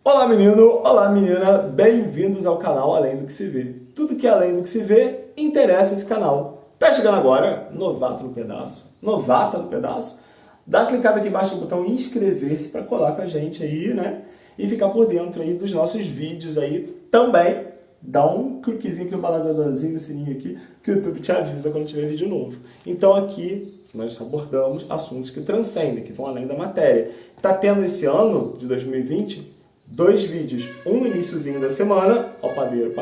Olá menino, olá menina, bem-vindos ao canal Além do que se vê. Tudo que é além do que se vê interessa esse canal. Tá chegando agora, novato no pedaço, novata no pedaço? Dá uma clicada aqui embaixo no botão inscrever-se para colar com a gente aí, né? E ficar por dentro aí dos nossos vídeos aí também. Dá um cliquezinho aqui no baladorzinho, no sininho aqui, que o YouTube te avisa quando tiver vídeo novo. Então aqui nós abordamos assuntos que transcendem, que vão além da matéria. Tá tendo esse ano de 2020 dois vídeos, um no iniciozinho da semana. Ó, o padeiro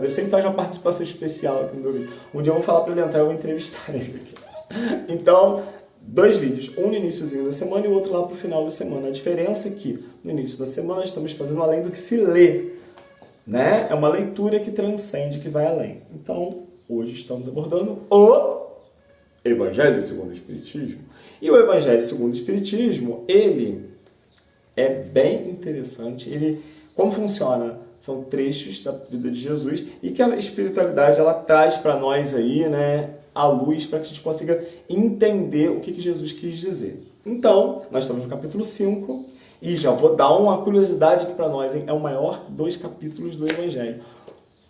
sempre faz uma participação especial aqui no meu vídeo. Um dia eu vou falar para ele entrar, eu vou entrevistar ele aqui. Então, dois vídeos, um no iniciozinho da semana e o outro lá pro final da semana. A diferença é que no início da semana nós estamos fazendo além do que se lê, né? É uma leitura que transcende, que vai além. Então, hoje estamos abordando o Evangelho segundo o Espiritismo. E o Evangelho segundo o Espiritismo, ele é bem interessante. Como funciona? São trechos da vida de Jesus e que a espiritualidade ela traz para nós aí, né, a luz para que a gente consiga entender o que Jesus quis dizer. Então, nós estamos no capítulo 5 e já vou dar uma curiosidade aqui para nós, hein? É o maior dos capítulos do Evangelho.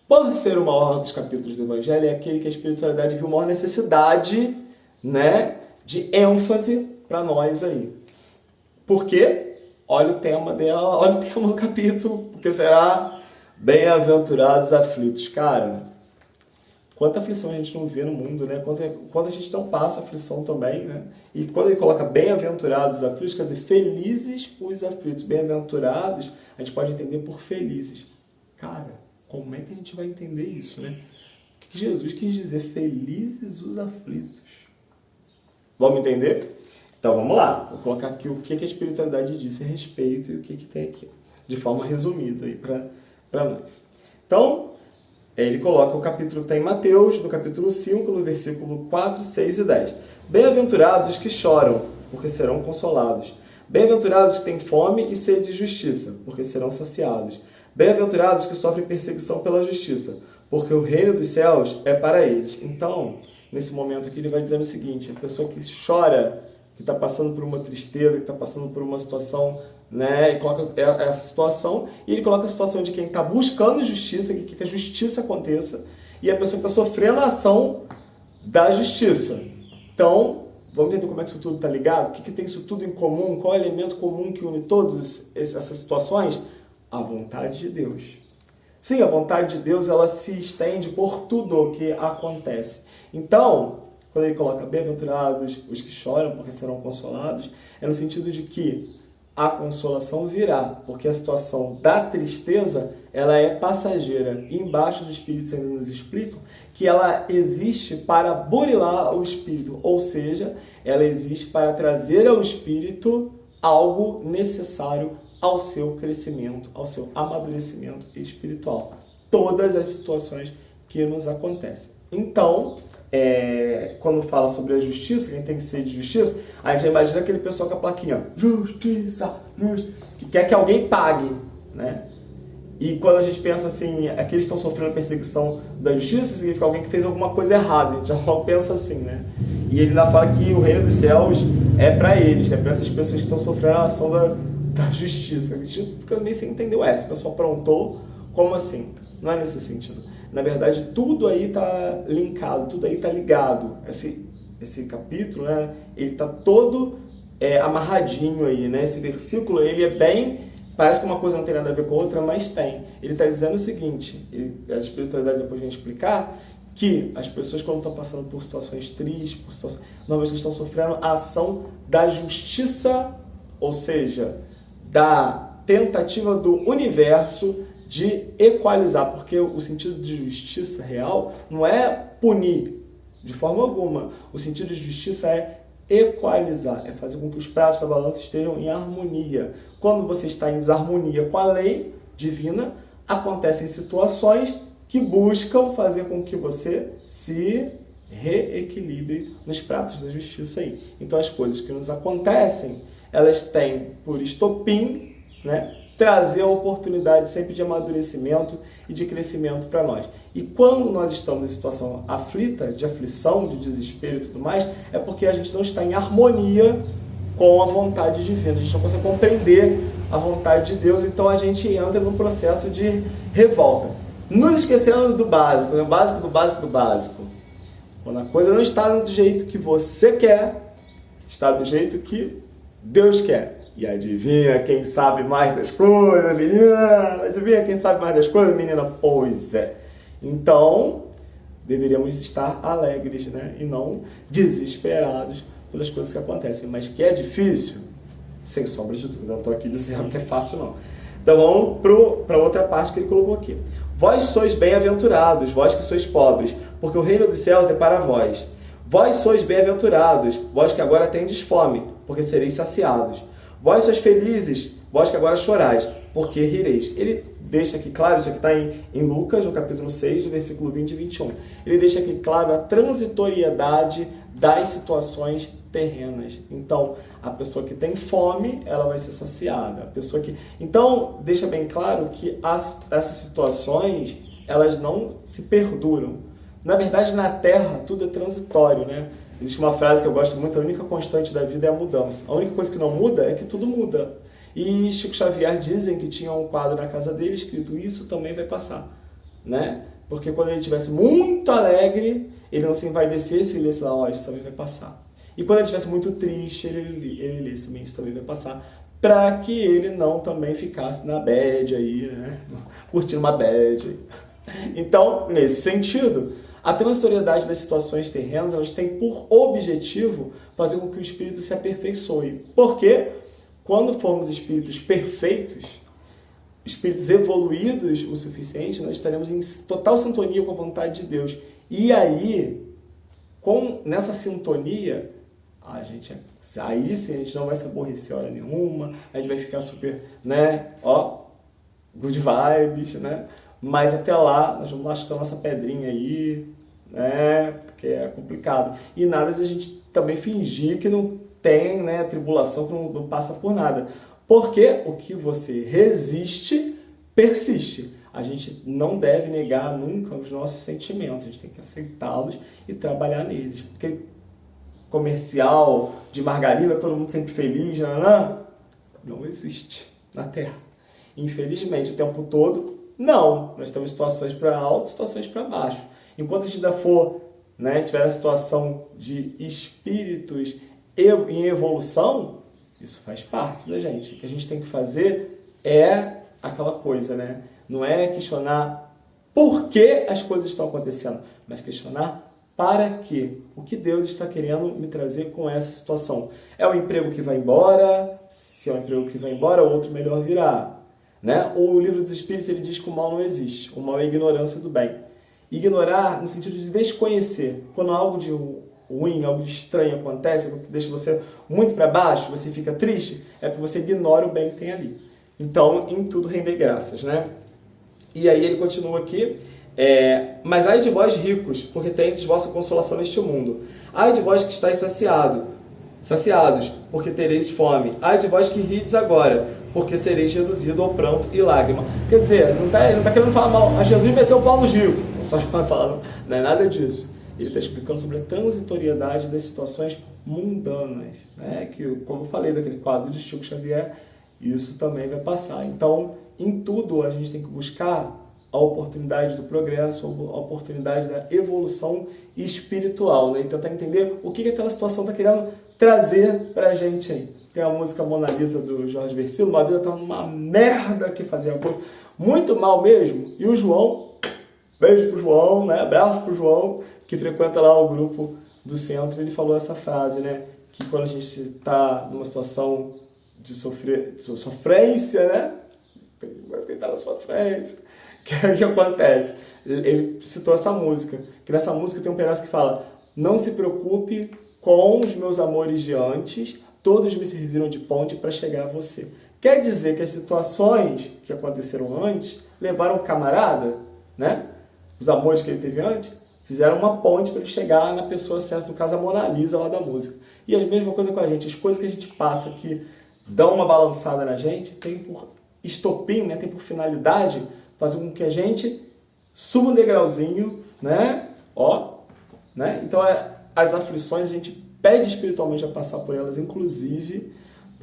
Por ser o maior dos capítulos do Evangelho, é aquele que a espiritualidade viu maior necessidade, né, de ênfase para nós aí. Por quê? Olha o tema dela, olha o tema do capítulo, porque será bem-aventurados aflitos. Cara, quanta aflição a gente não vê no mundo, né? Quanta gente não passa aflição também, né? E quando ele coloca bem-aventurados aflitos, quer dizer, felizes os aflitos. Bem-aventurados, a gente pode entender por felizes. Cara, como é que a gente vai entender isso, né? O que Jesus quis dizer? Felizes os aflitos. Vamos entender? Então vamos lá, vou colocar aqui o que a espiritualidade disse a respeito e o que tem aqui, de forma resumida aí para nós. Então, ele coloca o capítulo que está em Mateus, no capítulo 5, no versículo 4, 6 e 10. Bem-aventurados os que choram, porque serão consolados. Bem-aventurados os que têm fome e sede de justiça, porque serão saciados. Bem-aventurados os que sofrem perseguição pela justiça, porque o reino dos céus é para eles. Então, nesse momento aqui, ele vai dizendo o seguinte: a pessoa que chora, que está passando por uma tristeza, que está passando por uma situação, né, e coloca essa situação, e ele coloca a situação de quem está buscando justiça, que quer que a justiça aconteça, e a pessoa que está sofrendo a ação da justiça. Então, vamos entender como é que isso tudo está ligado? O que tem isso tudo em comum? Qual é o elemento comum que une todas essas situações? A vontade de Deus. Sim, a vontade de Deus, ela se estende por tudo o que acontece. Então, quando ele coloca bem-aventurados os que choram, porque serão consolados, é no sentido de que a consolação virá, porque a situação da tristeza, ela é passageira. E embaixo os espíritos ainda nos explicam que ela existe para burilar o espírito, ou seja, ela existe para trazer ao espírito algo necessário ao seu crescimento, ao seu amadurecimento espiritual. Todas as situações que nos acontecem. Então, quando fala sobre a justiça, quem tem que ser de justiça, a gente já imagina aquele pessoal com a plaquinha, justiça, que quer que alguém pague, né? E quando a gente pensa assim, aqueles que estão sofrendo a perseguição da justiça, significa alguém que fez alguma coisa errada, a gente já logo pensa assim, né? E ele ainda fala que o reino dos céus é para eles, é para essas pessoas que estão sofrendo a ação da justiça. A gente fica meio sem entender, esse pessoal aprontou, como assim? Não é nesse sentido. Na verdade, tudo aí está linkado, tudo aí está ligado. Esse capítulo, né, ele está todo amarradinho aí, né? Esse versículo, ele é bem... Parece que uma coisa não tem nada a ver com a outra, mas tem. Ele está dizendo o seguinte, a espiritualidade depois de explicar, que as pessoas quando estão passando por situações tristes, normalmente estão sofrendo a ação da justiça, ou seja, da tentativa do universo de equalizar, porque o sentido de justiça real não é punir de forma alguma. O sentido de justiça é equalizar, é fazer com que os pratos da balança estejam em harmonia. Quando você está em desarmonia com a lei divina, acontecem situações que buscam fazer com que você se reequilibre nos pratos da justiça aí. Então as coisas que nos acontecem, elas têm por estopim, né, trazer a oportunidade sempre de amadurecimento e de crescimento para nós. E quando nós estamos em situação aflita, de aflição, de desespero e tudo mais, é porque a gente não está em harmonia com a vontade divina. A gente não consegue compreender a vontade de Deus, então a gente entra num processo de revolta. Nos esquecendo do básico, né? O básico do básico do básico. Quando a coisa não está do jeito que você quer, está do jeito que Deus quer. E adivinha quem sabe mais das coisas, menina? Adivinha quem sabe mais das coisas, menina? Pois é. Então, deveríamos estar alegres, né? E não desesperados pelas coisas que acontecem. Mas que é difícil, sem sombra de dúvida. Não estou aqui dizendo que é fácil, não. Então vamos para outra parte que ele colocou aqui. Vós sois bem-aventurados, vós que sois pobres, porque o reino dos céus é para vós. Vós sois bem-aventurados, vós que agora tendes fome, porque sereis saciados. Vós sois felizes, vós que agora chorais, porque rireis. Ele deixa aqui claro, isso aqui está em Lucas, no capítulo 6, do versículo 20 e 21. Ele deixa aqui claro a transitoriedade das situações terrenas. Então, a pessoa que tem fome, ela vai ser saciada. A pessoa que... Então, deixa bem claro que essas situações, elas não se perduram. Na verdade, na Terra, tudo é transitório, né? Existe uma frase que eu gosto muito, a única constante da vida é a mudança. A única coisa que não muda é que tudo muda. E Chico Xavier dizem que tinha um quadro na casa dele escrito "Isso também vai passar", né? Porque quando ele estivesse muito alegre, ele não se envaidecesse e lesse lá, ó, isso também vai passar. E quando ele estivesse muito triste, ele lesse também, isso também vai passar, para que ele não também ficasse na bad aí, né? Curtindo uma bad. Então, nesse sentido, a transitoriedade das situações terrenas, elas têm por objetivo fazer com que o espírito se aperfeiçoe. Porque quando formos espíritos perfeitos, espíritos evoluídos o suficiente, nós estaremos em total sintonia com a vontade de Deus. E aí, nessa sintonia, aí sim a gente não vai se aborrecer hora nenhuma, a gente vai ficar super, né, good vibes, né? Mas até lá, nós vamos lascar a nossa pedrinha aí, né? Porque é complicado. E nada de a gente também fingir que não tem, né, tribulação, que não passa por nada. Porque o que você resiste, persiste. A gente não deve negar nunca os nossos sentimentos. A gente tem que aceitá-los e trabalhar neles. Aquele comercial de margarina, todo mundo sempre feliz, não existe na Terra. Infelizmente, o tempo todo, não. Nós temos situações para alto, situações para baixo. Enquanto a gente ainda for, né, tiver a situação de espíritos em evolução, isso faz parte da gente. O que a gente tem que fazer é aquela coisa, né? Não é questionar por que as coisas estão acontecendo, mas questionar para quê? O que Deus está querendo me trazer com essa situação? É o emprego que vai embora? Se é o emprego que vai embora, outro melhor virá. Né? O livro dos Espíritos, ele diz que o mal não existe. O mal é a ignorância do bem. Ignorar no sentido de desconhecer. Quando algo de ruim, algo de estranho acontece, que deixa você muito para baixo, você fica triste, é porque você ignora o bem que tem ali. Então, em tudo render graças, né? E aí ele continua aqui, mas ai de vós ricos, porque tendes vossa consolação neste mundo. Ai de vós que estáis saciados, porque tereis fome. Ai de vós que rides agora, porque sereis reduzido ao pranto e lágrima. Quer dizer, ele não está querendo falar mal. A Jesus meteu o pau nos ricos. Só falando, não é nada disso. Ele está explicando sobre a transitoriedade das situações mundanas, né? Que, como eu falei daquele quadro de Chico Xavier, isso também vai passar. Então, em tudo a gente tem que buscar a oportunidade do progresso, a oportunidade da evolução espiritual, né? E tentar entender o que aquela situação está querendo trazer para a gente aí. Tem a música Mona Lisa do Jorge Versilo, uma vida tá uma merda que fazia muito mal mesmo. E o João, beijo pro João, né? Abraço pro João, que frequenta lá o grupo do centro, ele falou essa frase, né? Que quando a gente está numa situação de sofrência, né? Mas quem está na sofrência, o que acontece? Ele citou essa música, que nessa música tem um pedaço que fala: não se preocupe com os meus amores de antes, todos me serviram de ponte para chegar a você. Quer dizer que as situações que aconteceram antes levaram o camarada, né? Os amores que ele teve antes, fizeram uma ponte para ele chegar na pessoa certa, no caso a Mona Lisa lá da música. E a mesma coisa com a gente, as coisas que a gente passa que dão uma balançada na gente, tem por estopim, né? Tem por finalidade fazer com que a gente suba um degrauzinho, né? Né? Então as aflições a gente pede espiritualmente a passar por elas, inclusive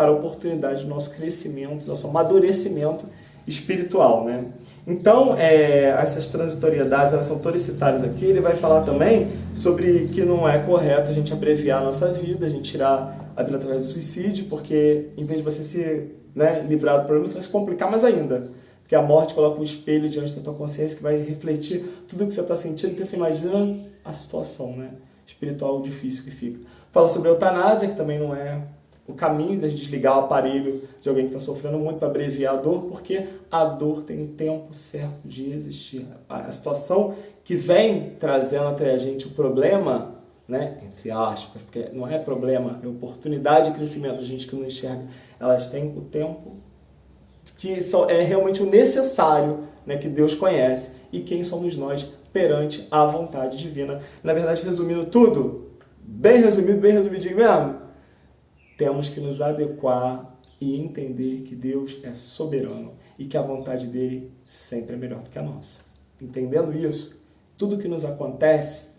para a oportunidade do nosso crescimento, do nosso amadurecimento espiritual, né? Então, essas transitoriedades, elas são todas citadas aqui. Ele vai falar também sobre que não é correto a gente abreviar a nossa vida, a gente tirar a vida através do suicídio, porque em vez de você se livrar do problema, você vai se complicar mais ainda. Porque a morte coloca um espelho diante da tua consciência que vai refletir tudo que você está sentindo, então você imagina a situação, né, espiritual difícil que fica. Fala sobre a eutanásia, que também não é o caminho de a gente desligar o aparelho de alguém que está sofrendo muito para abreviar a dor, porque a dor tem um tempo certo de existir. A situação que vem trazendo até a gente o problema, né, entre aspas, porque não é problema, é oportunidade de crescimento, a gente que não enxerga, elas têm o tempo que é realmente o necessário, né, que Deus conhece, e quem somos nós perante a vontade divina. Na verdade, resumindo tudo, bem resumidinho mesmo, temos que nos adequar e entender que Deus é soberano e que a vontade dele sempre é melhor do que a nossa. Entendendo isso, tudo que nos acontece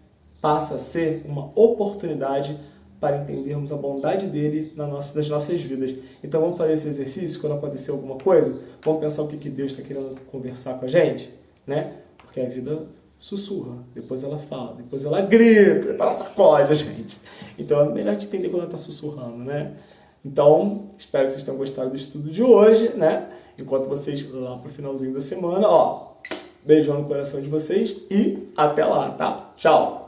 passa a ser uma oportunidade para entendermos a bondade dele nas nossas vidas. Então vamos fazer esse exercício quando acontecer alguma coisa, vamos pensar o que Deus está querendo conversar com a gente, né? Porque a vida sussurra, depois ela fala, depois ela grita, depois ela sacode a gente. Então é melhor te entender quando ela está sussurrando, né? Então, espero que vocês tenham gostado do estudo de hoje, né? Enquanto vocês lá pro finalzinho da semana, beijão no coração de vocês e até lá, tá? Tchau!